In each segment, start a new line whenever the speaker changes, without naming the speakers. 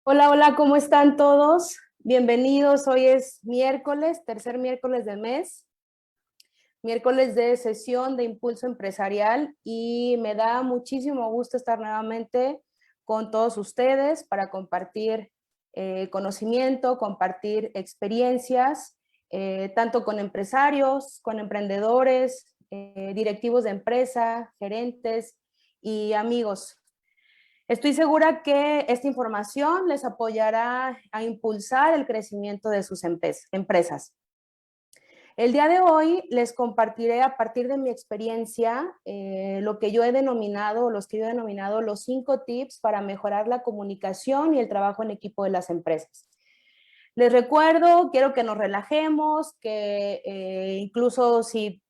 Hola, hola, ¿cómo están todos? Bienvenidos. Hoy es miércoles, tercer miércoles del mes, miércoles de sesión de Impulso Empresarial y me da muchísimo gusto estar nuevamente con todos ustedes para compartir conocimiento, compartir experiencias, tanto con empresarios, con emprendedores, directivos de empresa, gerentes y amigos. Estoy segura que esta información les apoyará a impulsar el crecimiento de sus empresas. El día de hoy les compartiré a partir de mi experiencia lo que yo he denominado, los que yo he denominado los 5 tips para mejorar la comunicación y el trabajo en equipo de las empresas. Les recuerdo, quiero que nos relajemos, que incluso si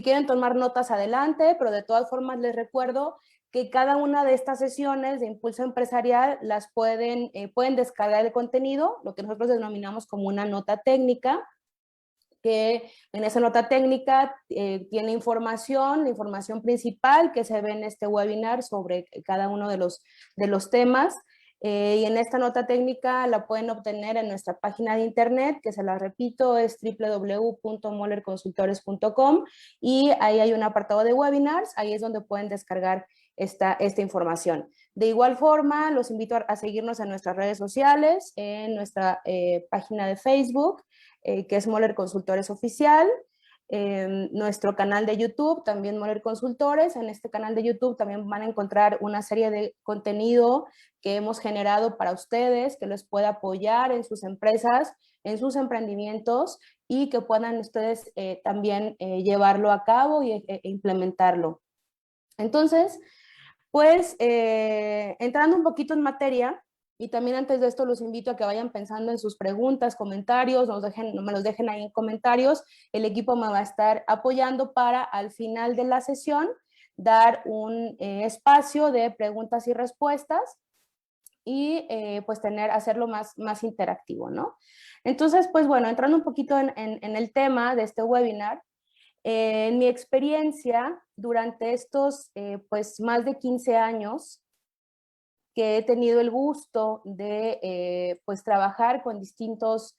quieren tomar notas adelante, pero de todas formas les recuerdo que cada una de estas sesiones de Impulso Empresarial las pueden descargar el contenido, lo que nosotros denominamos como una nota técnica, que en esa nota técnica tiene información, la información principal que se ve en este webinar sobre cada uno de los temas. Y en esta nota técnica la pueden obtener en nuestra página de internet, que se la repito, es www.mollerconsultores.com, y ahí hay un apartado de webinars, ahí es donde pueden descargar esta información. De igual forma, los invito a seguirnos en nuestras redes sociales, en nuestra página de Facebook, que es Moller Consultores Oficial, nuestro canal de YouTube, también Moller Consultores. En este canal de YouTube también van a encontrar una serie de contenido que hemos generado para ustedes, que les pueda apoyar en sus empresas, en sus emprendimientos, y que puedan ustedes también llevarlo a cabo e implementarlo. Entonces, pues, entrando un poquito en materia, y también antes de esto los invito a que vayan pensando en sus preguntas, comentarios, me los dejen ahí en comentarios. El equipo me va a estar apoyando para al final de la sesión dar un espacio de preguntas y respuestas y pues hacerlo más interactivo, ¿no? Entonces, pues bueno, entrando un poquito en el tema de este webinar, en mi experiencia, durante estos pues más de 15 años que he tenido el gusto de pues trabajar con distintos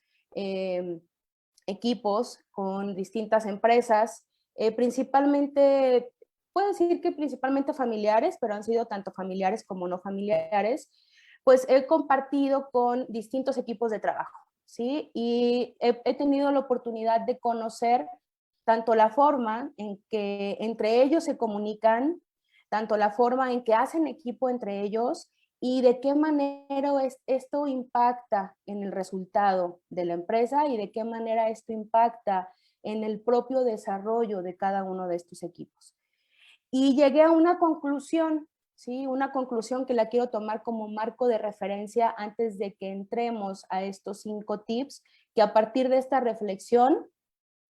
equipos, con distintas empresas, principalmente, puedo decir que principalmente familiares, pero han sido tanto familiares como no familiares, pues he compartido con distintos equipos de trabajo, ¿sí? Y he tenido la oportunidad de conocer tanto la forma en que entre ellos se comunican, tanto la forma en que hacen equipo entre ellos y de qué manera esto impacta en el resultado de la empresa y de qué manera esto impacta en el propio desarrollo de cada uno de estos equipos. Y llegué a una conclusión, ¿sí? Una conclusión que la quiero tomar como marco de referencia antes de que entremos a estos 5 tips, que a partir de esta reflexión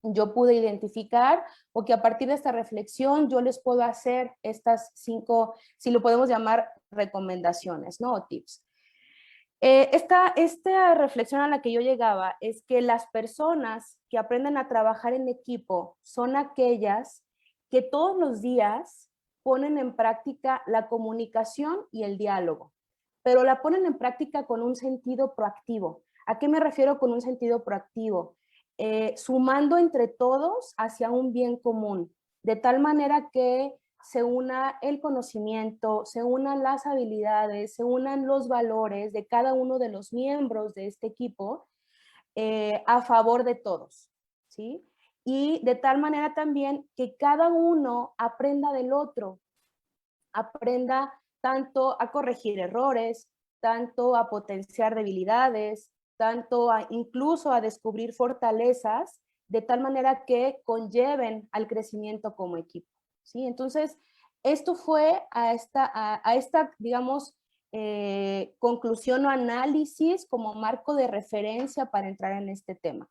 yo pude identificar, o que a partir de esta reflexión yo les puedo hacer estas 5, si lo podemos llamar, recomendaciones, ¿no? O tips. Esta reflexión a la que yo llegaba es que las personas que aprenden a trabajar en equipo son aquellas que todos los días ponen en práctica la comunicación y el diálogo, pero la ponen en práctica con un sentido proactivo. ¿A qué me refiero con un sentido proactivo? Sumando entre todos hacia un bien común, de tal manera que se una el conocimiento, se unan las habilidades, se unan los valores de cada uno de los miembros de este equipo a favor de todos, ¿sí? Y de tal manera también que cada uno aprenda del otro, aprenda tanto a corregir errores, tanto a potenciar debilidades, tanto incluso a descubrir fortalezas, de tal manera que conlleven al crecimiento como equipo, ¿sí? Entonces, esto fue a esta digamos, conclusión o análisis como marco de referencia para entrar en este tema.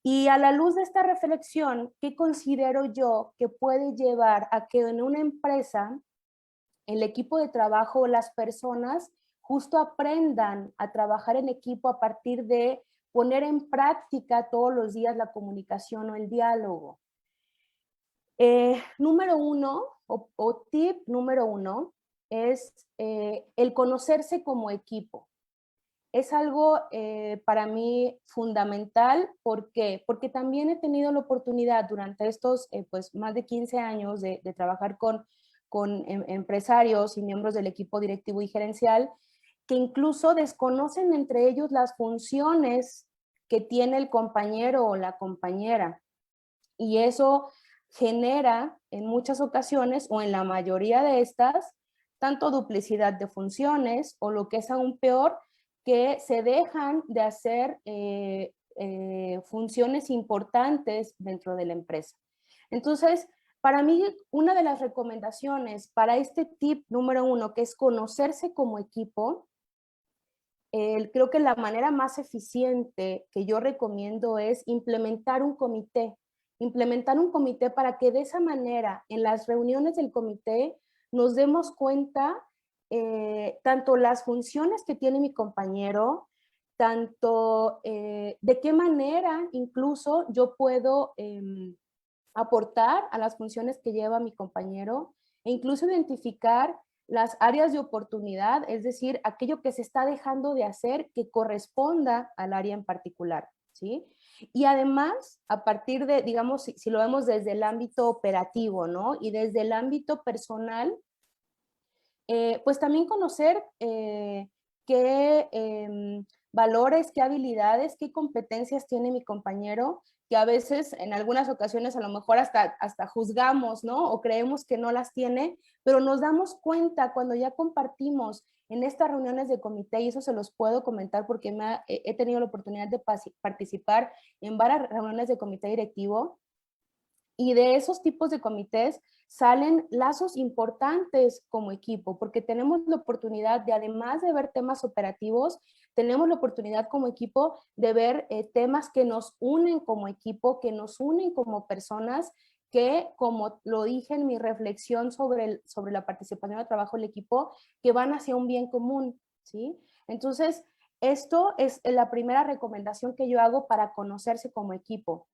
Y a la luz de esta reflexión, ¿qué considero yo que puede llevar a que en una empresa el equipo de trabajo, las personas justo aprendan a trabajar en equipo a partir de poner en práctica todos los días la comunicación o el diálogo? Número uno, o tip número uno, es el conocerse como equipo. es algo para mí fundamental. ¿Por qué? Porque también he tenido la oportunidad durante estos pues más de 15 años de trabajar con empresarios y miembros del equipo directivo y gerencial que incluso desconocen entre ellos las funciones que tiene el compañero o la compañera. Y eso genera en muchas ocasiones, o en la mayoría de estas, tanto duplicidad de funciones o lo que es aún peor, que se dejan de hacer funciones importantes dentro de la empresa. Entonces, para mí, una de las recomendaciones para este tip número 1, que es conocerse como equipo, creo que la manera más eficiente que yo recomiendo es implementar un comité para que de esa manera en las reuniones del comité nos demos cuenta tanto las funciones que tiene mi compañero, tanto de qué manera incluso yo puedo aportar a las funciones que lleva mi compañero e incluso identificar las áreas de oportunidad, es decir, aquello que se está dejando de hacer que corresponda al área en particular, ¿sí? Y además, a partir de, digamos, si lo vemos desde el ámbito operativo, ¿no? Y desde el ámbito personal, pues también conocer qué valores, qué habilidades, qué competencias tiene mi compañero, que a veces en algunas ocasiones a lo mejor hasta juzgamos, ¿no? O creemos que no las tiene, pero nos damos cuenta cuando ya compartimos en estas reuniones de comité, y eso se los puedo comentar porque he tenido la oportunidad de participar en varias reuniones de comité directivo, y de esos tipos de comités salen lazos importantes como equipo, porque tenemos la oportunidad de, además de ver temas operativos, tenemos la oportunidad como equipo de ver temas que nos unen como equipo, que nos unen como personas, que, como lo dije en mi reflexión sobre la participación de trabajo del equipo, que van hacia un bien común, ¿sí? Entonces, esto es la primera recomendación que yo hago para conocerse como equipo.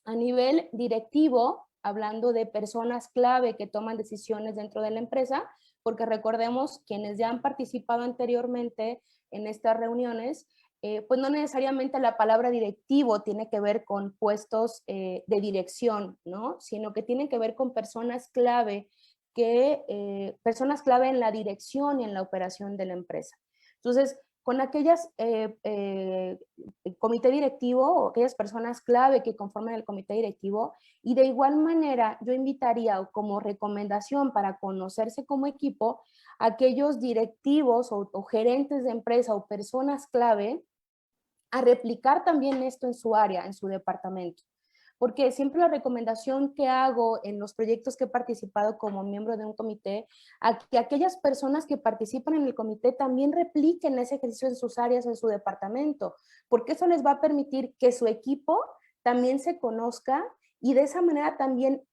A nivel directivo, hablando de personas clave que toman decisiones dentro de la empresa, porque recordemos, quienes ya han participado anteriormente en estas reuniones, pues no necesariamente la palabra directivo tiene que ver con puestos de dirección, ¿no? Sino que tiene que ver con personas clave, personas clave en la dirección y en la operación de la empresa. Entonces, con aquellas comité directivo o aquellas personas clave que conforman el comité directivo, y de igual manera yo invitaría como recomendación para conocerse como equipo a aquellos directivos o gerentes de empresa o personas clave a replicar también esto en su área, en su departamento. Porque siempre la recomendación que hago en los proyectos que he participado como miembro de un comité, a que aquellas personas que participan en el comité también repliquen ese ejercicio en sus áreas, en su departamento, porque eso les va a permitir que su equipo también se conozca, y de esa manera también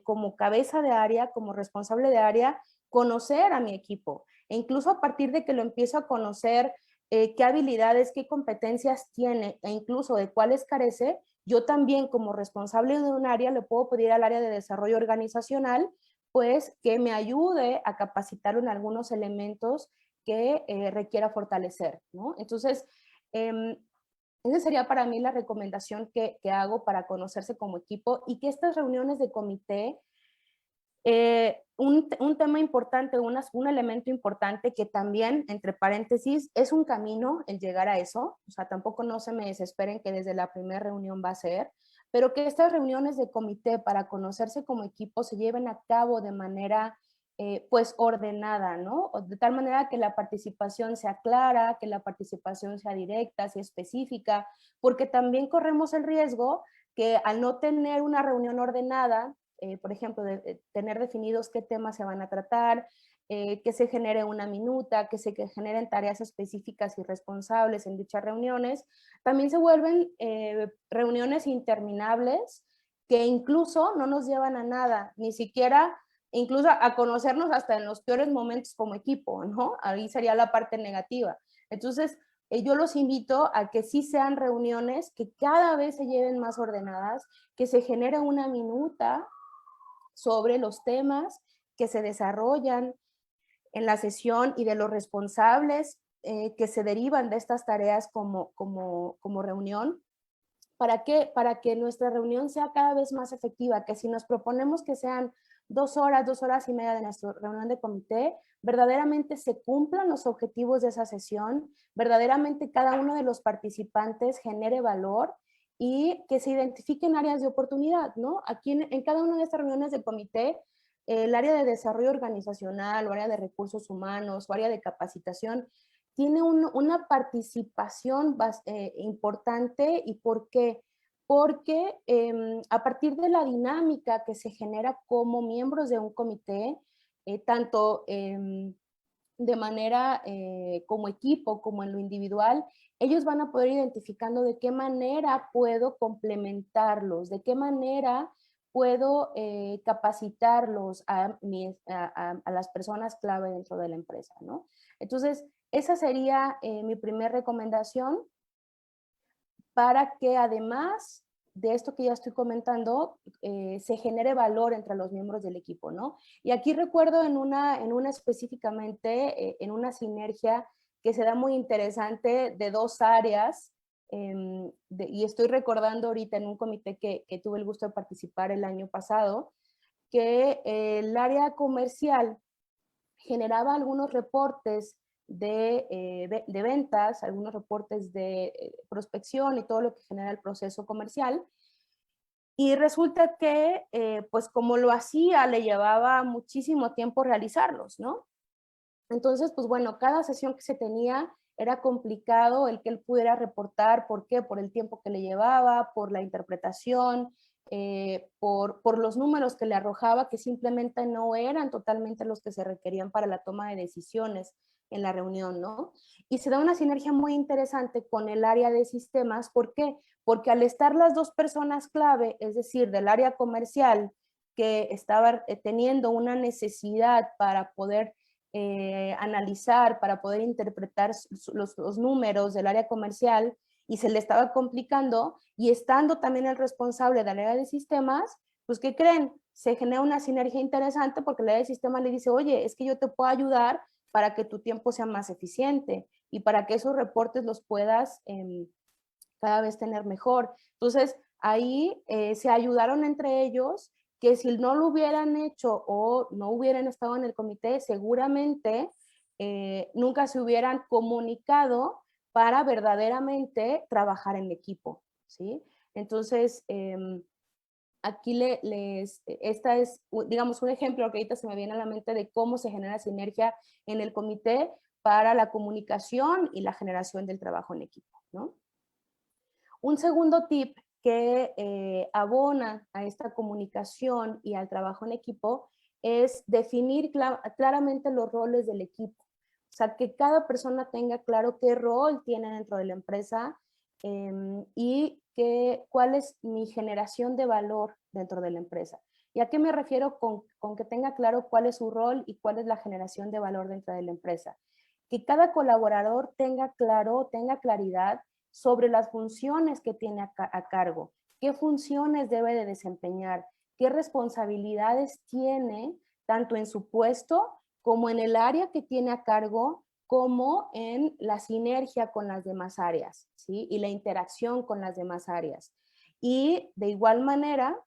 como cabeza de área, como responsable de área, conocer a mi equipo. E incluso a partir de que lo empiezo a conocer, qué habilidades, qué competencias tiene e incluso de cuáles carece, yo también como responsable de un área le puedo pedir al área de desarrollo organizacional pues que me ayude a capacitarlo en algunos elementos que requiera fortalecer, ¿no? Entonces, esa sería para mí la recomendación que hago para conocerse como equipo, y que estas reuniones de comité, un tema importante, un elemento importante que también, entre paréntesis, es un camino el llegar a eso, o sea, tampoco no se me desesperen que desde la primera reunión va a ser, pero que estas reuniones de comité para conocerse como equipo se lleven a cabo de manera pues ordenada, ¿no? De tal manera que la participación sea clara, que la participación sea directa, sea específica, porque también corremos el riesgo que al no tener una reunión ordenada, por ejemplo, de tener definidos qué temas se van a tratar, que se genere una minuta, que se generen tareas específicas y responsables en dichas reuniones, también se vuelven reuniones interminables que incluso no nos llevan a nada, ni siquiera incluso a conocernos hasta en los peores momentos como equipo, ¿no? Ahí sería la parte negativa. Entonces, yo los invito a que sí sean reuniones que cada vez se lleven más ordenadas, que se genere una minuta sobre los temas que se desarrollan en la sesión y de los responsables que se derivan de estas tareas como reunión. ¿Para qué? Para que nuestra reunión sea cada vez más efectiva, que si nos proponemos que sean 2 horas y media de nuestra reunión de comité, verdaderamente se cumplan los objetivos de esa sesión, verdaderamente cada uno de los participantes genere valor y que se identifiquen áreas de oportunidad, ¿no? Aquí en cada una de estas reuniones de comité, el área de desarrollo organizacional, o área de recursos humanos, o área de capacitación, tiene una participación importante. ¿Y por qué? Porque a partir de la dinámica que se genera como miembros de un comité, tanto de manera como equipo, como en lo individual, ellos van a poder ir identificando de qué manera puedo complementarlos, de qué manera puedo capacitarlos a las personas clave dentro de la empresa, ¿no? Entonces, esa sería mi primera recomendación para que además de esto que ya estoy comentando, se genere valor entre los miembros del equipo, ¿no? Y aquí recuerdo en una específicamente, en una sinergia que se da muy interesante de dos áreas, y estoy recordando ahorita en un comité que tuve el gusto de participar el año pasado, que el área comercial generaba algunos reportes de ventas, algunos reportes de prospección y todo lo que genera el proceso comercial. Y resulta que, pues como lo hacía, le llevaba muchísimo tiempo realizarlos, ¿no? Entonces, pues bueno, cada sesión que se tenía era complicado el que él pudiera reportar. ¿Por qué? Por el tiempo que le llevaba, por la interpretación, por los números que le arrojaba, que simplemente no eran totalmente los que se requerían para la toma de decisiones en la reunión, ¿no? Y se da una sinergia muy interesante con el área de sistemas. ¿Por qué? Porque al estar las dos personas clave, es decir, del área comercial, que estaba teniendo una necesidad para poder analizar, para poder interpretar los números del área comercial, y se le estaba complicando, y estando también el responsable del área de sistemas, pues ¿qué creen? Se genera una sinergia interesante porque el área de sistemas le dice, oye, es que yo te puedo ayudar para que tu tiempo sea más eficiente y para que esos reportes los puedas cada vez tener mejor. Entonces, ahí se ayudaron entre ellos, que si no lo hubieran hecho o no hubieran estado en el comité, seguramente nunca se hubieran comunicado para verdaderamente trabajar en equipo, ¿sí? Entonces, aquí esta es, digamos, un ejemplo que ahorita se me viene a la mente de cómo se genera sinergia en el comité para la comunicación y la generación del trabajo en equipo, ¿no? Un segundo tip que abona a esta comunicación y al trabajo en equipo es definir claramente los roles del equipo. O sea, que cada persona tenga claro qué rol tiene dentro de la empresa, y cuál es mi generación de valor dentro de la empresa. ¿Y a qué me refiero con que tenga claro cuál es su rol y cuál es la generación de valor dentro de la empresa? Que cada colaborador tenga claridad sobre las funciones que tiene a cargo, qué funciones debe de desempeñar, qué responsabilidades tiene tanto en su puesto como en el área que tiene a cargo, como en la sinergia con las demás áreas, ¿sí? Y la interacción con las demás áreas. Y de igual manera,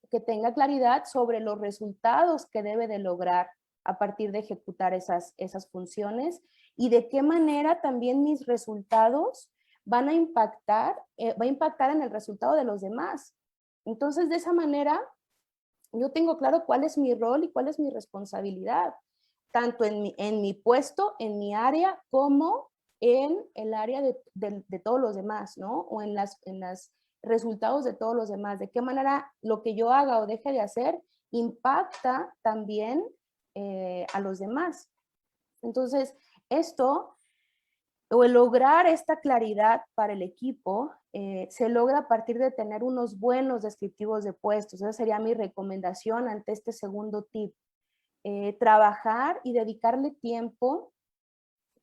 que tenga claridad sobre los resultados que debe de lograr a partir de ejecutar esas funciones, y de qué manera también mis resultados van a impactar, va a impactar en el resultado de los demás. Entonces, de esa manera, yo tengo claro cuál es mi rol y cuál es mi responsabilidad, tanto en mi puesto, en mi área, como en el área de todos los demás, ¿no? O en las resultados de todos los demás. De qué manera lo que yo haga o deje de hacer impacta también a los demás. Entonces, esto, o el lograr esta claridad para el equipo, se logra a partir de tener unos buenos descriptivos de puestos. Esa sería mi recomendación ante este segundo tip. Trabajar y dedicarle tiempo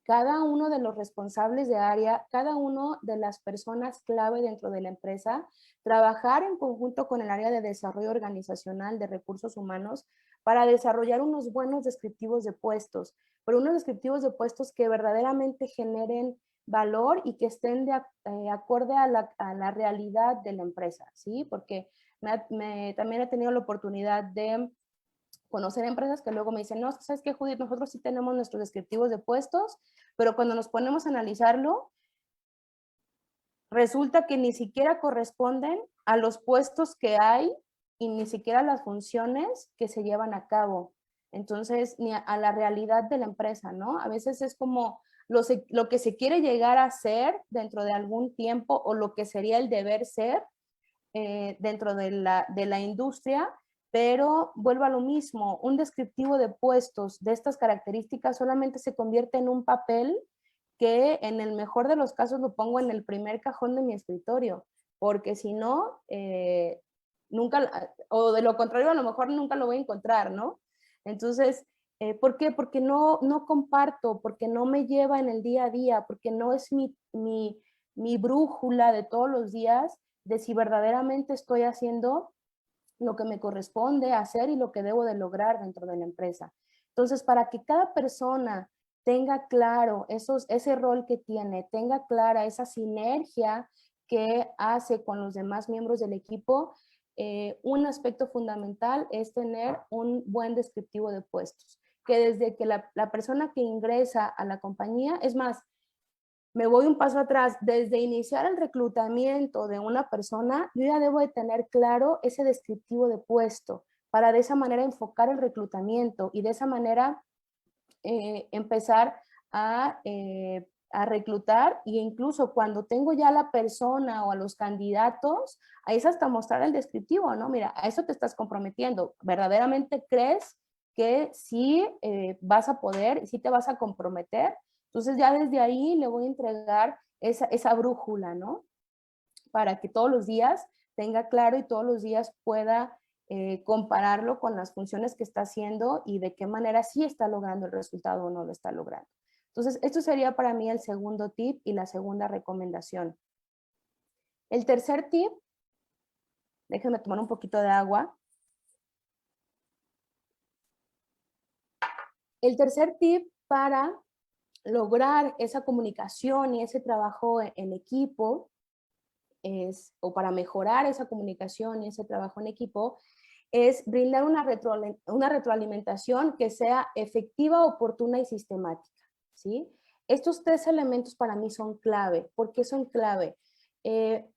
cada uno de los responsables de área, cada uno de las personas clave dentro de la empresa, trabajar en conjunto con el área de desarrollo organizacional de recursos humanos para desarrollar unos buenos descriptivos de puestos, pero unos descriptivos de puestos que verdaderamente generen valor y que estén acorde a la realidad de la empresa, ¿sí? Porque también he tenido la oportunidad de conocer empresas que luego me dicen, no, ¿sabes qué, Judith? Nosotros sí tenemos nuestros descriptivos de puestos, pero cuando nos ponemos a analizarlo, resulta que ni siquiera corresponden a los puestos que hay y ni siquiera a las funciones que se llevan a cabo. Entonces, ni a la realidad de la empresa, ¿no? A veces es como lo que se quiere llegar a ser dentro de algún tiempo o lo que sería el deber ser dentro de la industria, pero vuelvo a lo mismo, un descriptivo de puestos de estas características solamente se convierte en un papel que en el mejor de los casos lo pongo en el primer cajón de mi escritorio, porque si no, nunca, o de lo contrario, a lo mejor nunca lo voy a encontrar, ¿no? Entonces, ¿por qué? Porque no comparto, porque no me lleva en el día a día, porque no es mi brújula de todos los días de si verdaderamente estoy haciendo lo que me corresponde hacer y lo que debo de lograr dentro de la empresa. Entonces, para que cada persona tenga claro ese rol que tiene, tenga clara esa sinergia que hace con los demás miembros del equipo, un aspecto fundamental es tener un buen descriptivo de puestos, que desde que la persona que ingresa a la compañía, es más, me voy un paso atrás, desde iniciar el reclutamiento de una persona, yo ya debo de tener claro ese descriptivo de puesto para de esa manera enfocar el reclutamiento y de esa manera empezar a reclutar e incluso cuando tengo ya la persona o a los candidatos, ahí es hasta mostrar el descriptivo, ¿no? Mira, a eso te estás comprometiendo. ¿Verdaderamente crees que sí vas a poder, sí te vas a comprometer? Entonces ya desde ahí le voy a entregar esa brújula, ¿no? Para que todos los días tenga claro y todos los días pueda compararlo con las funciones que está haciendo y de qué manera sí está logrando el resultado o no lo está logrando. Entonces, esto sería para mí el segundo tip y la segunda recomendación. El tercer tip, déjenme tomar un poquito de agua. El tercer tip para lograr esa comunicación y ese trabajo en equipo o para mejorar esa comunicación y ese trabajo en equipo, es brindar una retroalimentación que sea efectiva, oportuna y sistemática, ¿sí? Estos tres elementos para mí son clave. ¿Por qué son clave?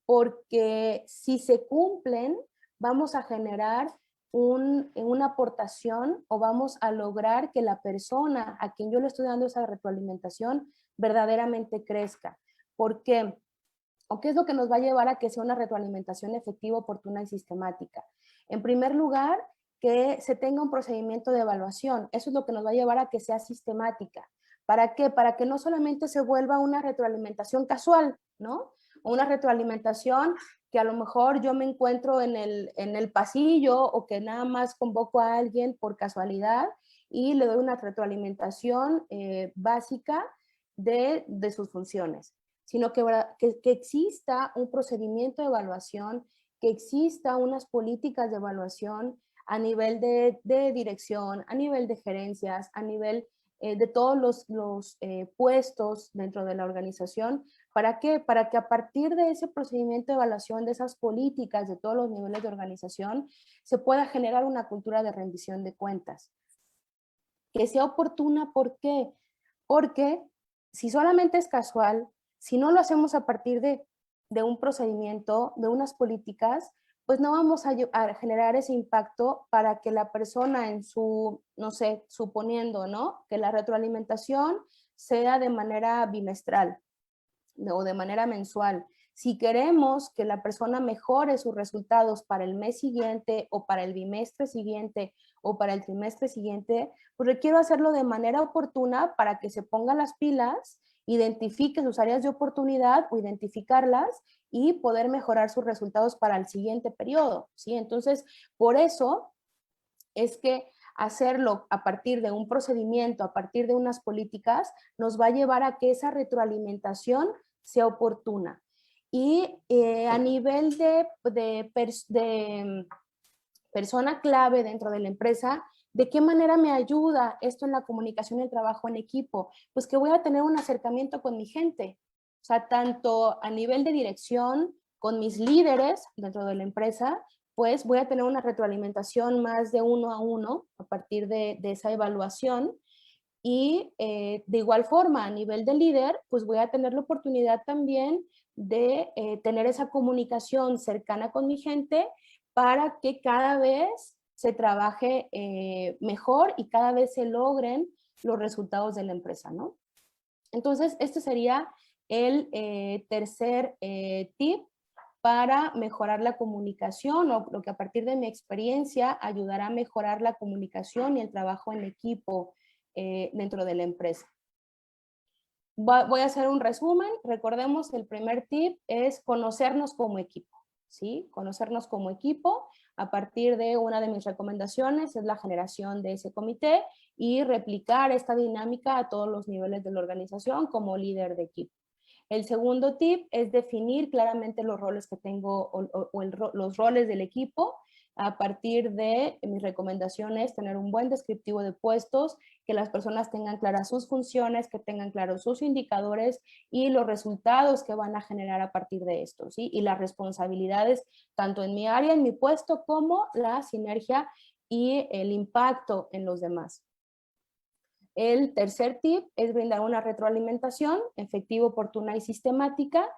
Porque si se cumplen, vamos a generar una aportación o vamos a lograr que la persona a quien yo le estoy dando esa retroalimentación verdaderamente crezca. ¿Por qué? ¿O qué es lo que nos va a llevar a que sea una retroalimentación efectiva, oportuna y sistemática? En primer lugar, que se tenga un procedimiento de evaluación. Eso es lo que nos va a llevar a que sea sistemática. ¿Para qué? Para que no solamente se vuelva una retroalimentación casual, ¿no? O una retroalimentación que a lo mejor yo me encuentro en el pasillo o que nada más convoco a alguien por casualidad y le doy una retroalimentación básica de sus funciones, sino que exista un procedimiento de evaluación, que exista unas políticas de evaluación a nivel de dirección, a nivel de gerencias, a nivel de todos los puestos dentro de la organización. ¿Para qué? Para que a partir de ese procedimiento de evaluación, de esas políticas de todos los niveles de organización, se pueda generar una cultura de rendición de cuentas. Que sea oportuna, ¿por qué? Porque si solamente es casual, si no lo hacemos a partir de un procedimiento, de unas políticas, pues no vamos a generar ese impacto para que la persona en su, no sé, suponiendo, ¿no? Que la retroalimentación sea de manera bimestral o de manera mensual. Si queremos que la persona mejore sus resultados para el mes siguiente o para el bimestre siguiente o para el trimestre siguiente, pues requiero hacerlo de manera oportuna para que se ponga las pilas, identifique sus áreas de oportunidad o identificarlas y poder mejorar sus resultados para el siguiente periodo, ¿sí? Entonces, por eso es que hacerlo a partir de un procedimiento, a partir de unas políticas, nos va a llevar a que esa retroalimentación sea oportuna. Y a nivel de persona clave dentro de la empresa, ¿De qué manera me ayuda esto en la comunicación y el trabajo en equipo? Pues que voy a tener un acercamiento con mi gente, o sea, tanto a nivel de dirección, con mis líderes dentro de la empresa, pues voy a tener una retroalimentación más de uno a uno a partir de esa evaluación. Y de igual forma, a nivel de líder, pues voy a tener la oportunidad también de tener esa comunicación cercana con mi gente para que cada vez se trabaje mejor y cada vez se logren los resultados de la empresa, ¿no? Entonces, este sería el tercer tip para mejorar la comunicación, o lo que a partir de mi experiencia ayudará a mejorar la comunicación y el trabajo en equipo dentro de la empresa. Voy a hacer un resumen. Recordemos, el primer tip es conocernos como equipo, ¿sí? Conocernos como equipo. A partir de una de mis recomendaciones es la generación de ese comité y replicar esta dinámica a todos los niveles de la organización como líder de equipo. El segundo tip es definir claramente los roles que tengo los roles del equipo. A partir de mis recomendaciones, tener un buen descriptivo de puestos, que las personas tengan claras sus funciones, que tengan claros sus indicadores y los resultados que van a generar a partir de esto, ¿sí? Y las responsabilidades, tanto en mi área, en mi puesto, como la sinergia y el impacto en los demás. El tercer tip es brindar una retroalimentación efectiva, oportuna y sistemática,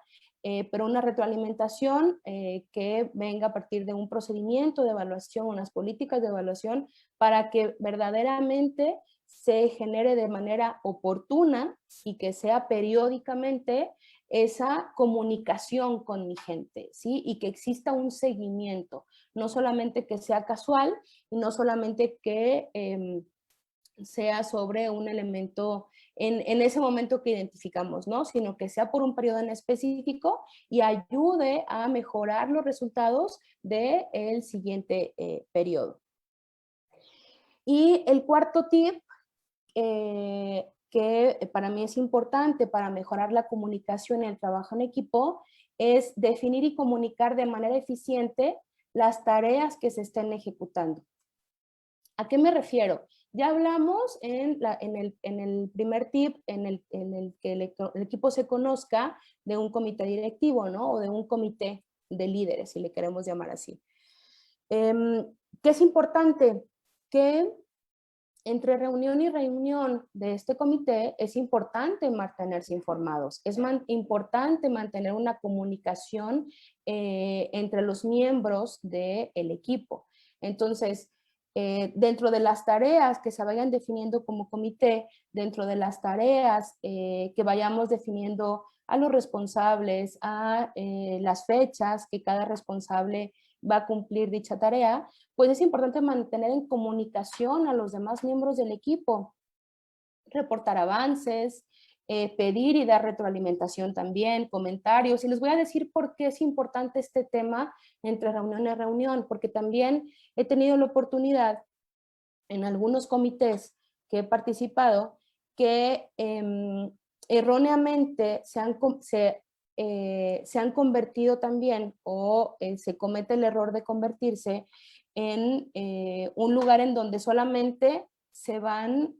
pero una retroalimentación que venga a partir de un procedimiento de evaluación, unas políticas de evaluación, para que verdaderamente se genere de manera oportuna y que sea periódicamente esa comunicación con mi gente, ¿sí? Y que exista un seguimiento, no solamente que sea casual y no solamente que sea sobre un elemento en ese momento que identificamos, ¿no? Sino que sea por un periodo en específico y ayude a mejorar los resultados del siguiente periodo. Y el cuarto tip, que para mí es importante para mejorar la comunicación y el trabajo en equipo, es definir y comunicar de manera eficiente las tareas que se estén ejecutando. ¿A qué me refiero? Ya hablamos en el primer tip, en el que el equipo se conozca de un comité directivo, ¿no? O de un comité de líderes, si le queremos llamar así. ¿Qué es importante? Que entre reunión y reunión de este comité es importante mantenerse informados, es importante mantener una comunicación entre los miembros del equipo. Entonces, dentro de las tareas que se vayan definiendo como comité, dentro de las tareas que vayamos definiendo a los responsables, a las fechas que cada responsable va a cumplir dicha tarea, pues es importante mantener en comunicación a los demás miembros del equipo, reportar avances, pedir y dar retroalimentación también, comentarios. Y les voy a decir por qué es importante este tema entre reunión y reunión, porque también he tenido la oportunidad en algunos comités que he participado que erróneamente se han convertido también o se comete el error de convertirse en un lugar en donde solamente se van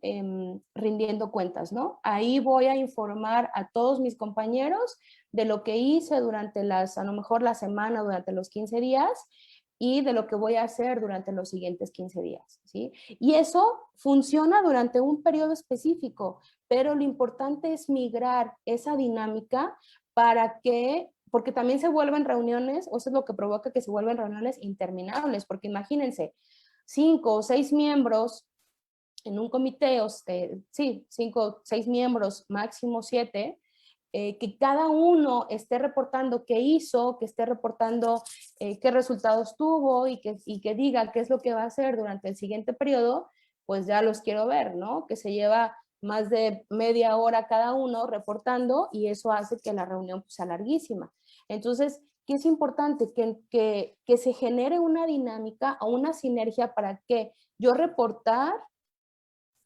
rindiendo cuentas, ¿no? Ahí voy a informar a todos mis compañeros de lo que hice durante a lo mejor la semana, durante los 15 días, y de lo que voy a hacer durante los siguientes 15 días, ¿sí? Y eso funciona durante un periodo específico, pero lo importante es migrar esa dinámica para que, porque también se vuelven reuniones, o eso es lo que provoca que se vuelven reuniones interminables, porque imagínense, 5 o 6 miembros en un comité, sí, 5, 6 miembros, máximo 7, que cada uno esté reportando qué hizo, que esté reportando qué resultados tuvo y que diga qué es lo que va a hacer durante el siguiente periodo, pues ya los quiero ver, ¿no? Que se lleva más de media hora cada uno reportando y eso hace que la reunión pues, sea larguísima. Entonces, ¿qué es importante? Que se genere una dinámica o una sinergia para que yo reportar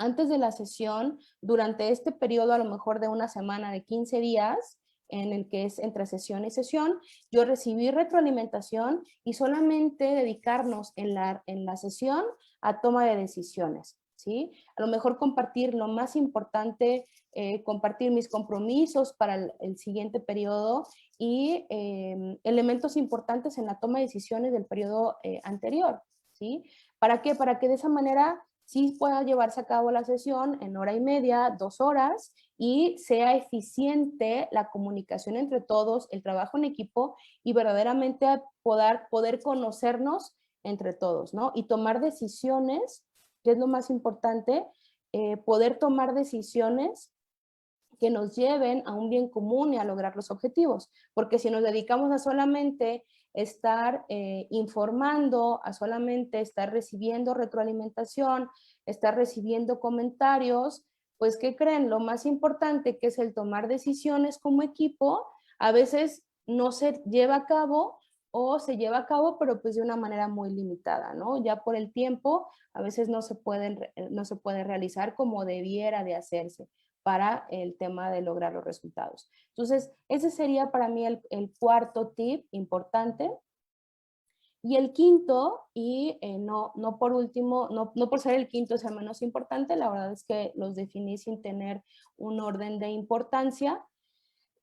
antes de la sesión, durante este periodo a lo mejor de una semana, de 15 días, en el que es entre sesión y sesión, yo recibí retroalimentación y solamente dedicarnos en la sesión a toma de decisiones, ¿sí? A lo mejor compartir lo más importante, compartir mis compromisos para el siguiente periodo y elementos importantes en la toma de decisiones del periodo anterior, ¿sí? ¿Para qué? Para que de esa manera sí pueda llevarse a cabo la sesión en hora y media, 2 horas, y sea eficiente la comunicación entre todos, el trabajo en equipo y verdaderamente poder conocernos entre todos, ¿no? Y tomar decisiones, que es lo más importante, poder tomar decisiones que nos lleven a un bien común y a lograr los objetivos. Porque si nos dedicamos a solamente estar informando, a solamente estar recibiendo retroalimentación, estar recibiendo comentarios, pues ¿qué creen? Lo más importante, que es el tomar decisiones como equipo, a veces no se lleva a cabo o se lleva a cabo, pero pues de una manera muy limitada, ¿no? Ya por el tiempo, a veces no se puede realizar como debiera de hacerse para el tema de lograr los resultados. Entonces, ese sería para mí el cuarto tip importante. Y el quinto, y no por último, no por ser el quinto es el menos importante, la verdad es que los definí sin tener un orden de importancia.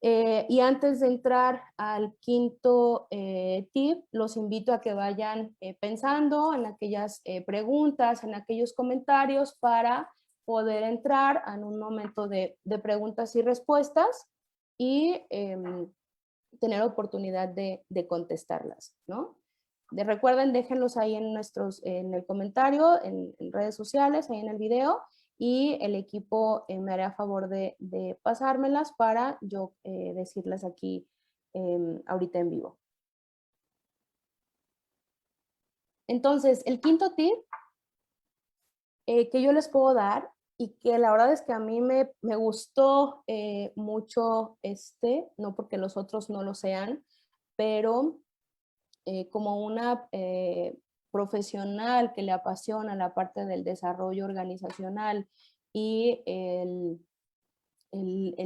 Y antes de entrar al quinto tip, los invito a que vayan pensando en aquellas preguntas, en aquellos comentarios para poder entrar en un momento de preguntas y respuestas y tener oportunidad de contestarlas, ¿no? Recuerden, déjenlos ahí en el comentario, en redes sociales, ahí en el video, y el equipo me hará favor de pasármelas para yo decirlas aquí ahorita en vivo. Entonces, el quinto tip que yo les puedo dar, y que la verdad es que a mí me gustó mucho no porque los otros no lo sean, pero como una profesional que le apasiona la parte del desarrollo organizacional y el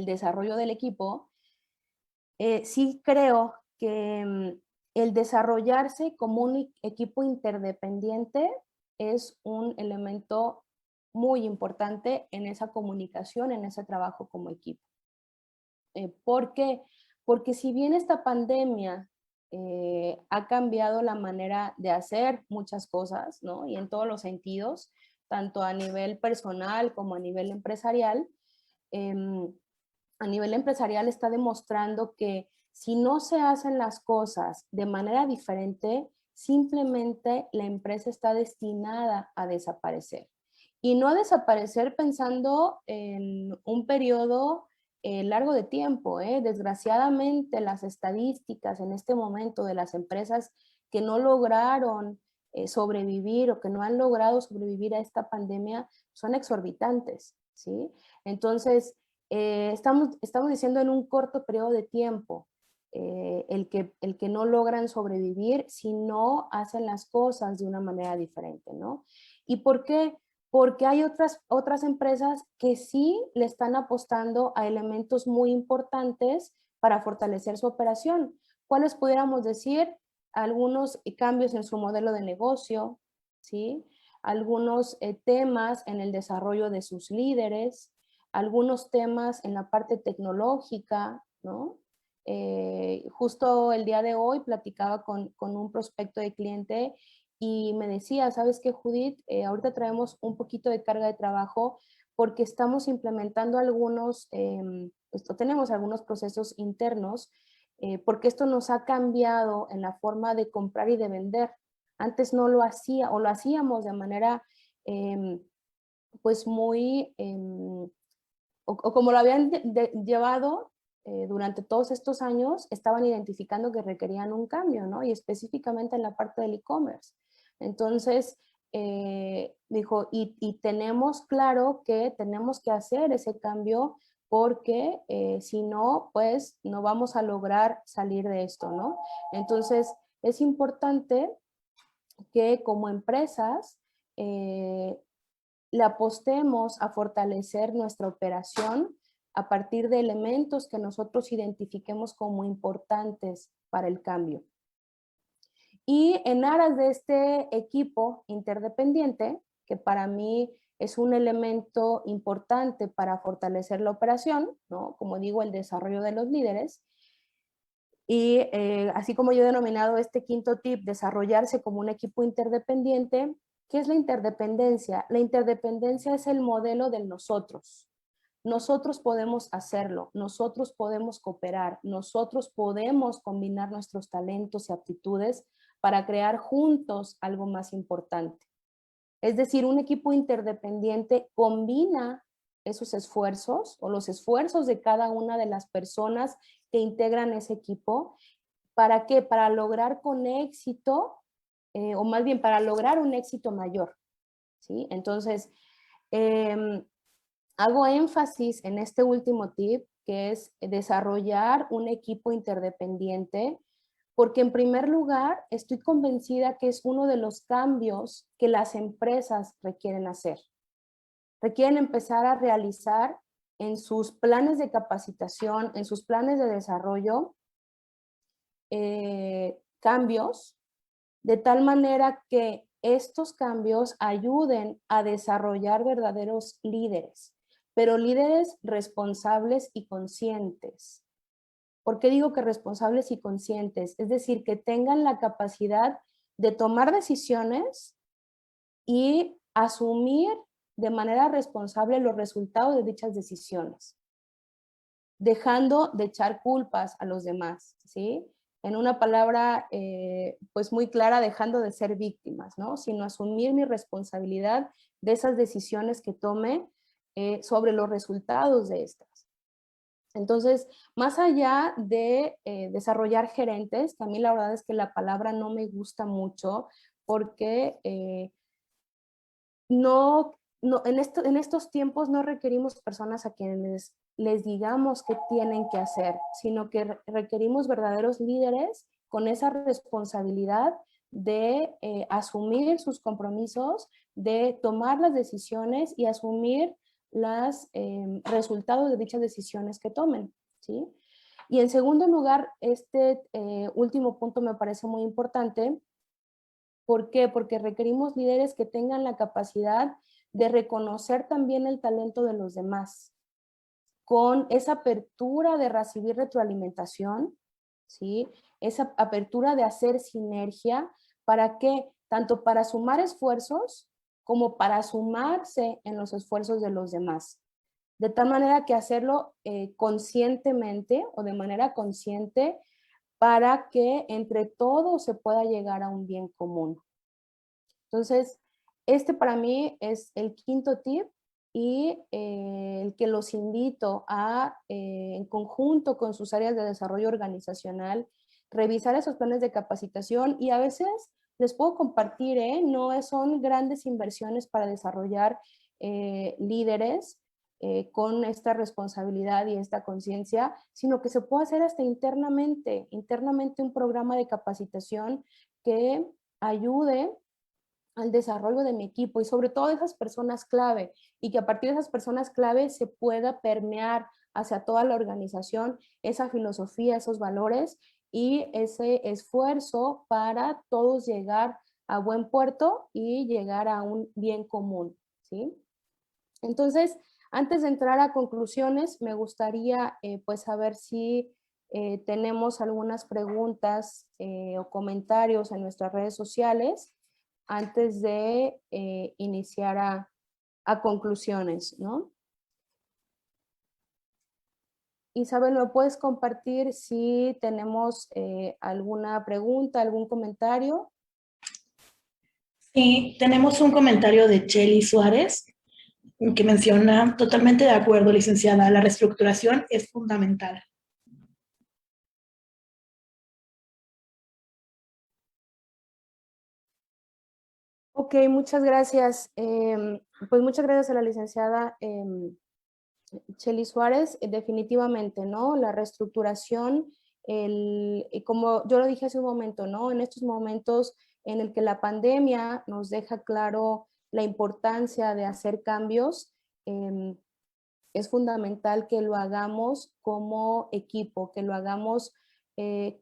desarrollo del equipo, sí creo que el desarrollarse como un equipo interdependiente es un elemento muy importante en esa comunicación, en ese trabajo como equipo. ¿Por qué? Porque si bien esta pandemia ha cambiado la manera de hacer muchas cosas, ¿no? Y en todos los sentidos, tanto a nivel personal como a nivel empresarial, a nivel empresarial está demostrando que si no se hacen las cosas de manera diferente, simplemente la empresa está destinada a desaparecer. Y no a desaparecer pensando en un periodo largo de tiempo. Desgraciadamente, las estadísticas en este momento de las empresas que no lograron sobrevivir o que no han logrado sobrevivir a esta pandemia son exorbitantes, ¿sí? Entonces, estamos diciendo en un corto periodo de tiempo, el que no logran sobrevivir si no hacen las cosas de una manera diferente, ¿no? ¿Y por qué? Porque hay otras empresas que sí le están apostando a elementos muy importantes para fortalecer su operación. ¿Cuáles pudiéramos decir? Algunos cambios en su modelo de negocio, ¿sí? Algunos temas en el desarrollo de sus líderes, algunos temas en la parte tecnológica, ¿no? Justo el día de hoy platicaba con un prospecto de cliente y me decía, ¿sabes qué, Judith? Ahorita traemos un poquito de carga de trabajo porque estamos implementando tenemos algunos procesos internos, porque esto nos ha cambiado en la forma de comprar y de vender. Antes no lo hacía, o lo hacíamos de manera, pues muy, o como lo habían llevado durante todos estos años, estaban identificando que requerían un cambio, ¿no? Y específicamente en la parte del e-commerce. Entonces, dijo, y tenemos claro que tenemos que hacer ese cambio porque si no, pues no vamos a lograr salir de esto, ¿no? Entonces, es importante que como empresas le apostemos a fortalecer nuestra operación a partir de elementos que nosotros identifiquemos como importantes para el cambio. Y en aras de este equipo interdependiente, que para mí es un elemento importante para fortalecer la operación, ¿no? Como digo, el desarrollo de los líderes, y así como yo he denominado este quinto tip, desarrollarse como un equipo interdependiente. ¿Qué es la interdependencia? La interdependencia es el modelo del nosotros. Nosotros podemos hacerlo, nosotros podemos cooperar, nosotros podemos combinar nuestros talentos y aptitudes para crear juntos algo más importante. Es decir, un equipo interdependiente combina esos esfuerzos o los esfuerzos de cada una de las personas que integran ese equipo. ¿Para qué? Para lograr con éxito, o más bien para lograr un éxito mayor, ¿sí? Entonces, hago énfasis en este último tip, que es desarrollar un equipo interdependiente, porque en primer lugar estoy convencida que es uno de los cambios que las empresas requieren hacer. Requieren empezar a realizar en sus planes de capacitación, en sus planes de desarrollo, cambios, de tal manera que estos cambios ayuden a desarrollar verdaderos líderes, pero líderes responsables y conscientes. ¿Por qué digo que responsables y conscientes? Es decir, que tengan la capacidad de tomar decisiones y asumir de manera responsable los resultados de dichas decisiones, dejando de echar culpas a los demás, ¿sí? En una palabra pues muy clara, dejando de ser víctimas, ¿no? Sino asumir mi responsabilidad de esas decisiones que tome sobre los resultados de estas. Entonces, más allá de desarrollar gerentes, que a mí la verdad es que la palabra no me gusta mucho, porque en estos tiempos no requerimos personas a quienes les digamos qué tienen que hacer, sino que requerimos verdaderos líderes con esa responsabilidad de asumir sus compromisos, de tomar las decisiones y asumir los resultados de dichas decisiones que tomen, ¿sí? Y en segundo lugar, este último punto me parece muy importante. ¿Por qué? Porque requerimos líderes que tengan la capacidad de reconocer también el talento de los demás, con esa apertura de recibir retroalimentación, ¿sí? Esa apertura de hacer sinergia. ¿Para qué? Tanto para sumar esfuerzos como para sumarse en los esfuerzos de los demás. De tal manera que hacerlo conscientemente o de manera consciente para que entre todos se pueda llegar a un bien común. Entonces, este para mí es el quinto tip y el que los invito a, en conjunto con sus áreas de desarrollo organizacional, revisar esos planes de capacitación. Y a veces les puedo compartir, no son grandes inversiones para desarrollar líderes con esta responsabilidad y esta conciencia, sino que se puede hacer hasta internamente un programa de capacitación que ayude al desarrollo de mi equipo y sobre todo de esas personas clave, y que a partir de esas personas clave se pueda permear hacia toda la organización esa filosofía, esos valores y ese esfuerzo para todos llegar a buen puerto y llegar a un bien común, ¿sí? Entonces, antes de entrar a conclusiones, me gustaría pues saber si tenemos algunas preguntas o comentarios en nuestras redes sociales antes de iniciar a conclusiones, ¿no? Isabel, ¿me puedes compartir si tenemos alguna pregunta, algún comentario?
Sí, tenemos un comentario de Chely Suárez que menciona, totalmente de acuerdo, licenciada, la reestructuración es fundamental.
Ok, muchas gracias. Pues muchas gracias a la licenciada Chely Suárez. Definitivamente, ¿no? La reestructuración, como yo lo dije hace un momento, ¿no? En estos momentos en el que la pandemia nos deja claro la importancia de hacer cambios, es fundamental que lo hagamos como equipo, que lo hagamos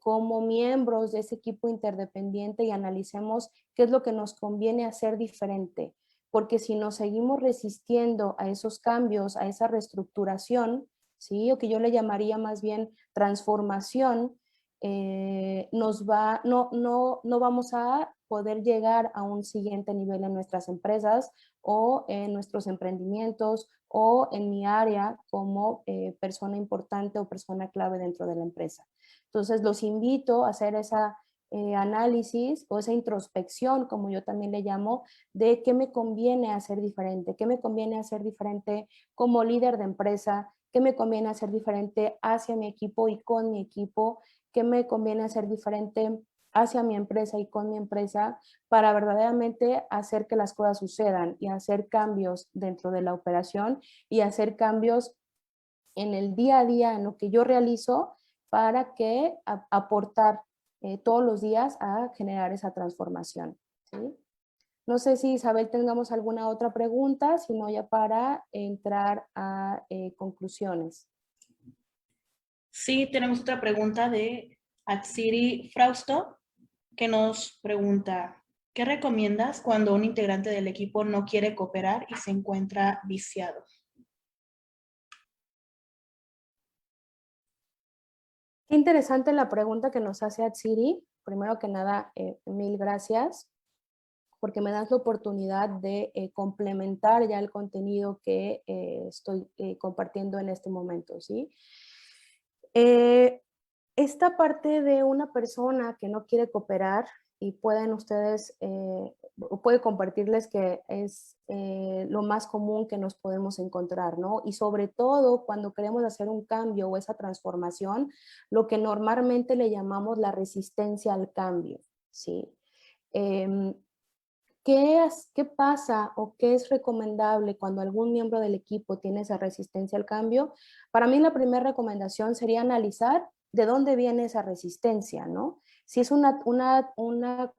como miembros de ese equipo interdependiente y analicemos qué es lo que nos conviene hacer diferente, porque si nos seguimos resistiendo a esos cambios, a esa reestructuración, ¿sí? O que yo le llamaría más bien transformación, no vamos a poder llegar a un siguiente nivel en nuestras empresas o en nuestros emprendimientos o en mi área como persona importante o persona clave dentro de la empresa. Entonces, los invito a hacer esa análisis o esa introspección, como yo también le llamo, de qué me conviene hacer diferente, qué me conviene hacer diferente como líder de empresa, qué me conviene hacer diferente hacia mi equipo y con mi equipo, qué me conviene hacer diferente hacia mi empresa y con mi empresa para verdaderamente hacer que las cosas sucedan y hacer cambios dentro de la operación y hacer cambios en el día a día en lo que yo realizo para que aportar todos los días a generar esa transformación. ¿Sí? No sé si Isabel tengamos alguna otra pregunta, sino ya para entrar a conclusiones.
Sí, tenemos otra pregunta de Atsiri Frausto, que nos pregunta, ¿qué recomiendas cuando un integrante del equipo no quiere cooperar y se encuentra viciado?
Qué interesante la pregunta que nos hace Atsiri. Primero que nada, mil gracias, porque me das la oportunidad de complementar ya el contenido que estoy compartiendo en este momento, ¿sí? Esta parte de una persona que no quiere cooperar y pueden ustedes, puede compartirles que es lo más común que nos podemos encontrar, ¿no? Y sobre todo cuando queremos hacer un cambio o esa transformación, lo que normalmente le llamamos la resistencia al cambio, ¿sí? Eh, ¿Qué pasa o qué es recomendable cuando algún miembro del equipo tiene esa resistencia al cambio? Para mí la primera recomendación sería analizar de dónde viene esa resistencia, ¿no? Si es una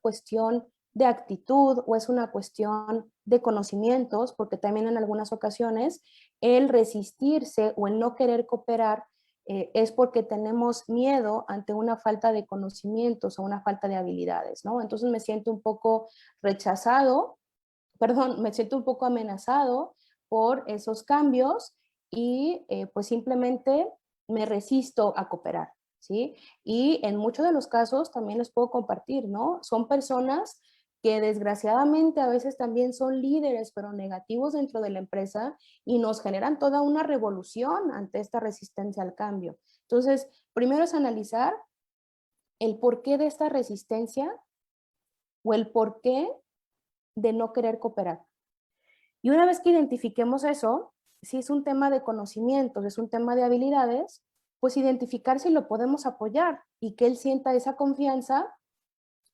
cuestión de actitud o es una cuestión de conocimientos, porque también en algunas ocasiones el resistirse o el no querer cooperar es porque tenemos miedo ante una falta de conocimientos o una falta de habilidades, ¿no? Entonces me siento un poco rechazado, perdón, me siento un poco amenazado por esos cambios y pues simplemente me resisto a cooperar, ¿sí? Y en muchos de los casos también les puedo compartir, ¿no? Son personas que desgraciadamente a veces también son líderes, pero negativos dentro de la empresa y nos generan toda una revolución ante esta resistencia al cambio. Entonces, primero es analizar el porqué de esta resistencia o el porqué de no querer cooperar. Y una vez que identifiquemos eso, si es un tema de conocimientos, es un tema de habilidades, pues identificar si lo podemos apoyar y que él sienta esa confianza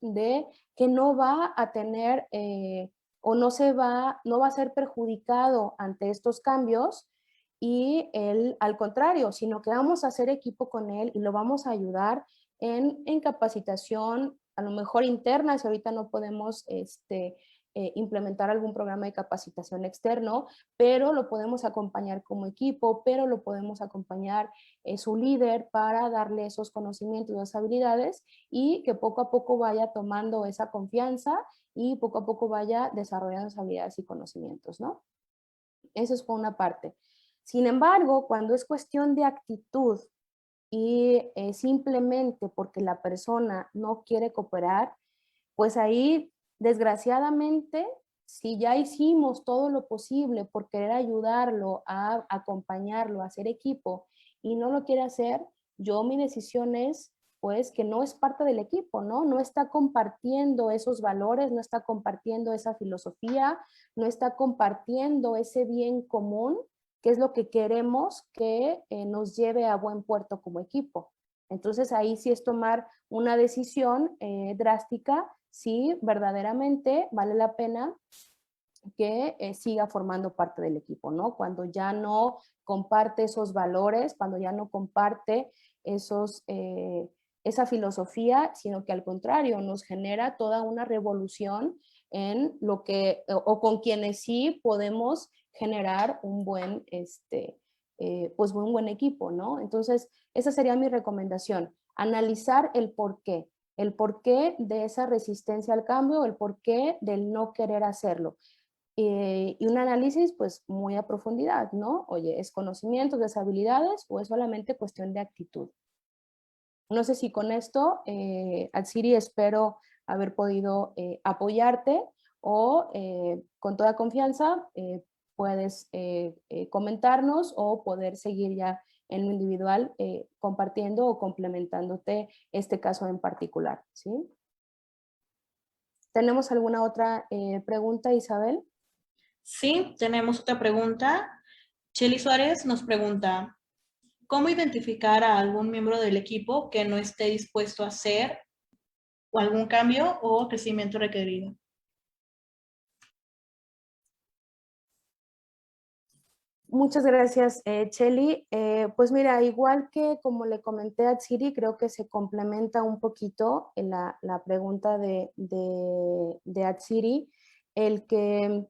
de que no va a tener o no va a ser perjudicado ante estos cambios y él al contrario, sino que vamos a hacer equipo con él y lo vamos a ayudar en capacitación, a lo mejor interna, si ahorita no podemos implementar algún programa de capacitación externo, pero lo podemos acompañar como equipo, pero lo podemos acompañar su líder para darle esos conocimientos, esas habilidades y que poco a poco vaya tomando esa confianza y poco a poco vaya desarrollando esas habilidades y conocimientos, ¿no? Eso es por una parte. Sin embargo, cuando es cuestión de actitud y simplemente porque la persona no quiere cooperar, pues ahí, desgraciadamente, si ya hicimos todo lo posible por querer ayudarlo, a acompañarlo, a hacer equipo y no lo quiere hacer, mi decisión es pues que no es parte del equipo, ¿no? No está compartiendo esos valores, no está compartiendo esa filosofía, no está compartiendo ese bien común, que es lo que queremos que nos lleve a buen puerto como equipo. Entonces ahí sí es tomar una decisión drástica si verdaderamente vale la pena que siga formando parte del equipo, ¿no? Cuando ya no comparte esos valores, cuando ya no comparte esa filosofía, sino que al contrario nos genera toda una revolución en lo que, o con quienes sí podemos generar un buen pues un buen equipo, ¿no? Entonces, esa sería mi recomendación, analizar el porqué de esa resistencia al cambio, el porqué del no querer hacerlo. Y un análisis pues muy a profundidad, ¿no? Oye, ¿es conocimiento, es habilidades o es solamente cuestión de actitud? No sé si con esto, Atsiri, espero haber podido apoyarte o con toda confianza puedes comentarnos o poder seguir ya en lo individual compartiendo o complementándote este caso en particular, ¿sí? ¿Tenemos alguna otra pregunta, Isabel?
Sí, tenemos otra pregunta. Chely Suárez nos pregunta, ¿cómo identificar a algún miembro del equipo que no esté dispuesto a hacer o algún cambio o crecimiento requerido?
Muchas gracias, Chely. Pues mira, igual que como le comenté a Tsiri, creo que se complementa un poquito en la pregunta de Atsiri, el que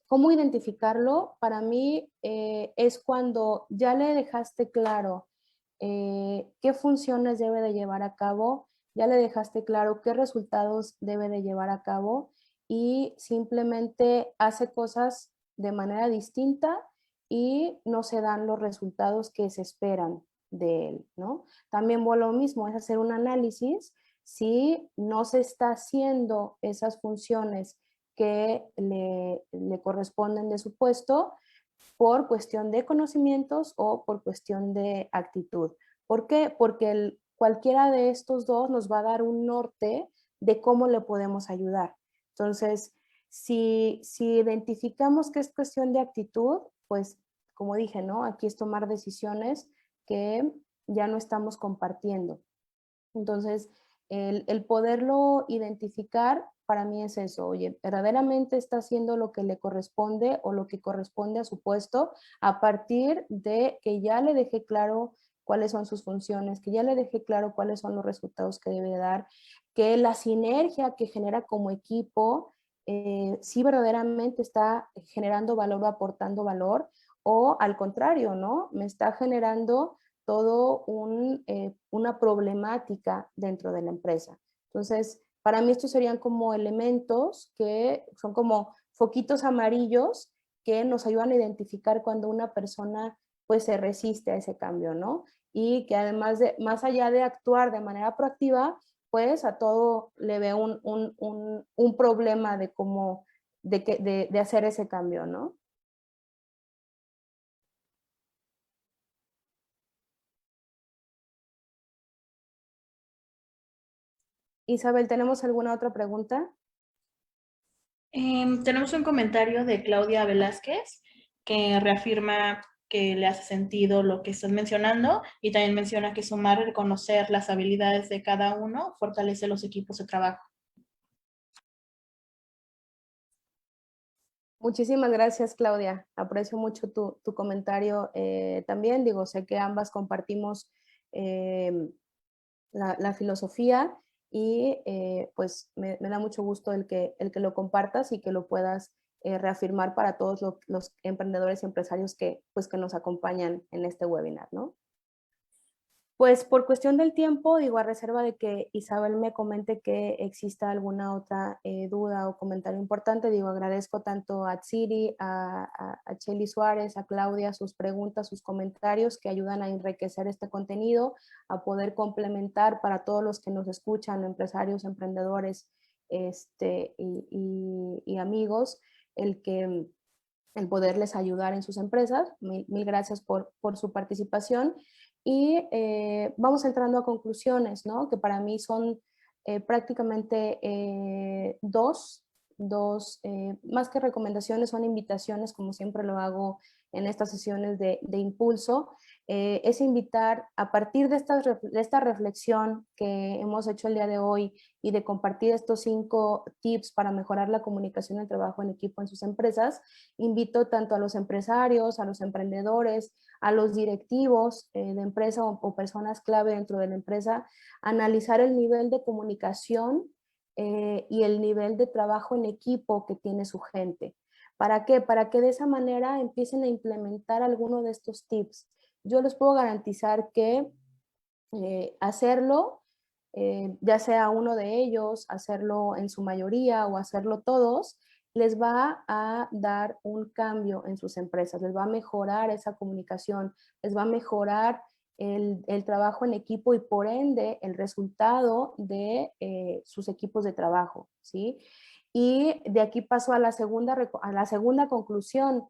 cómo identificarlo, para mí es cuando ya le dejaste claro qué funciones debe de llevar a cabo, ya le dejaste claro qué resultados debe de llevar a cabo y simplemente hace cosas de manera distinta y no se dan los resultados que se esperan de él, ¿no? También lo mismo, es hacer un análisis si no se está haciendo esas funciones que le corresponden de su puesto por cuestión de conocimientos o por cuestión de actitud. ¿Por qué? Porque cualquiera de estos dos nos va a dar un norte de cómo le podemos ayudar. Entonces, si identificamos que es cuestión de actitud, pues como dije, ¿no? Aquí es tomar decisiones que ya no estamos compartiendo. Entonces, el poderlo identificar para mí es eso, oye, verdaderamente está haciendo lo que le corresponde o lo que corresponde a su puesto a partir de que ya le dejé claro cuáles son sus funciones, que ya le dejé claro cuáles son los resultados que debe dar, que la sinergia que genera como equipo sí verdaderamente está generando valor o aportando valor, o al contrario, ¿no? Me está generando todo una problemática dentro de la empresa. Entonces, para mí estos serían como elementos que son como foquitos amarillos que nos ayudan a identificar cuando una persona pues se resiste a ese cambio, ¿no? Y que además de, más allá de actuar de manera proactiva, pues a todo le ve un problema de cómo, de hacer ese cambio, ¿no? Isabel, ¿tenemos alguna otra pregunta?
Tenemos un comentario de Claudia Velázquez que reafirma que le hace sentido lo que estás mencionando y también menciona que sumar y reconocer las habilidades de cada uno fortalece los equipos de trabajo.
Muchísimas gracias, Claudia. Aprecio mucho tu comentario también. Digo, sé que ambas compartimos eh, la filosofía y pues me da mucho gusto el que lo compartas y que lo puedas reafirmar para todos los emprendedores y empresarios que, pues, que nos acompañan en este webinar, ¿no? Pues por cuestión del tiempo, digo, a reserva de que Isabel me comente que exista alguna otra duda o comentario importante, digo, agradezco tanto a Tsiri, a Chely Suárez, a Claudia, sus preguntas, sus comentarios que ayudan a enriquecer este contenido, a poder complementar para todos los que nos escuchan, empresarios, emprendedores y amigos, el poderles ayudar en sus empresas. Mil gracias por su participación. Y vamos entrando a conclusiones, ¿no? Que para mí son prácticamente más que recomendaciones, son invitaciones, como siempre lo hago en estas sesiones de impulso. Es invitar a partir de esta reflexión que hemos hecho el día de hoy y de compartir estos 5 tips para mejorar la comunicación y el trabajo en equipo en sus empresas, invito tanto a los empresarios, a los emprendedores, a los directivos de empresa o personas clave dentro de la empresa, a analizar el nivel de comunicación y el nivel de trabajo en equipo que tiene su gente, ¿Para qué? Para que de esa manera empiecen a implementar alguno de estos tips. Yo les puedo garantizar que hacerlo, ya sea uno de ellos, hacerlo en su mayoría o hacerlo todos, les va a dar un cambio en sus empresas, les va a mejorar esa comunicación, les va a mejorar el trabajo en equipo y por ende el resultado de sus equipos de trabajo, ¿sí? Y de aquí paso a a la segunda conclusión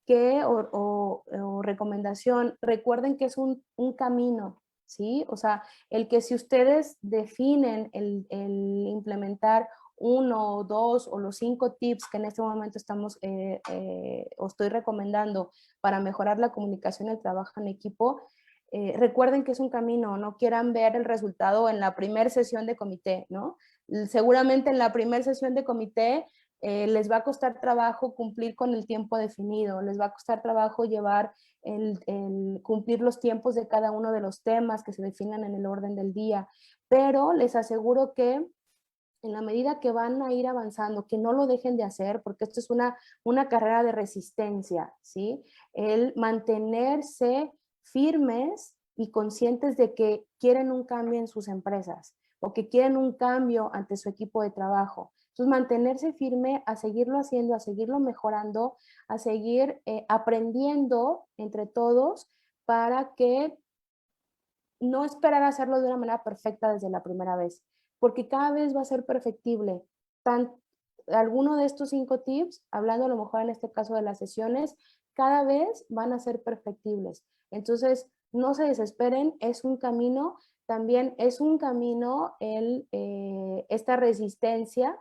que, o recomendación, recuerden que es un camino, ¿sí? O sea, el que si ustedes definen el implementar uno o dos o los 5 tips que en este momento estamos o estoy recomendando para mejorar la comunicación y el trabajo en equipo, recuerden que es un camino, no quieran ver el resultado en la primera sesión de comité, ¿no? Seguramente en la primera sesión de comité les va a costar trabajo cumplir con el tiempo definido, les va a costar trabajo llevar cumplir los tiempos de cada uno de los temas que se definan en el orden del día, pero les aseguro que en la medida que van a ir avanzando, que no lo dejen de hacer, porque esto es una carrera de resistencia, ¿sí? El mantenerse firmes y conscientes de que quieren un cambio en sus empresas o que quieren un cambio ante su equipo de trabajo. Entonces, mantenerse firme a seguirlo haciendo, a seguirlo mejorando, a seguir aprendiendo entre todos para que no esperar a hacerlo de una manera perfecta desde la primera vez, porque cada vez va a ser perfectible. Alguno de estos 5 tips, hablando a lo mejor en este caso de las sesiones, cada vez van a ser perfectibles. Entonces, no se desesperen, es un camino, también es un camino esta resistencia.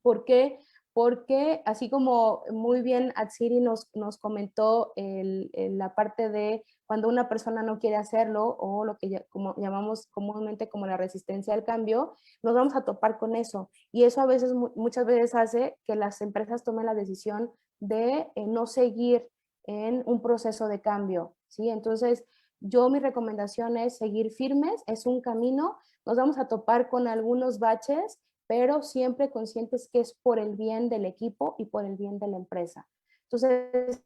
¿Por qué? Porque así como muy bien Atsiri nos comentó la parte de cuando una persona no quiere hacerlo o lo que como llamamos comúnmente como la resistencia al cambio, nos vamos a topar con eso. Y eso a veces, muchas veces hace que las empresas tomen la decisión de no seguir en un proceso de cambio, ¿sí? Entonces, mi recomendación es seguir firmes, es un camino, nos vamos a topar con algunos baches, pero siempre conscientes que es por el bien del equipo y por el bien de la empresa. Entonces,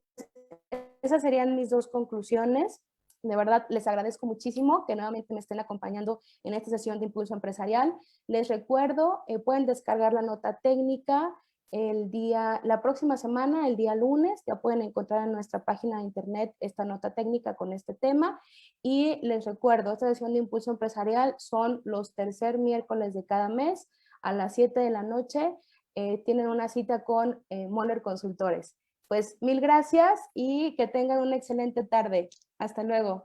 esas serían mis 2 conclusiones. De verdad, les agradezco muchísimo que nuevamente me estén acompañando en esta sesión de Impulso Empresarial. Les recuerdo, pueden descargar la nota técnica la próxima semana, el día lunes, ya pueden encontrar en nuestra página de internet esta nota técnica con este tema. Y les recuerdo, esta sesión de Impulso Empresarial son los tercer miércoles de cada mes a las 7 de la noche. Tienen una cita con Moller Consultores. Pues mil gracias y que tengan una excelente tarde. Hasta luego.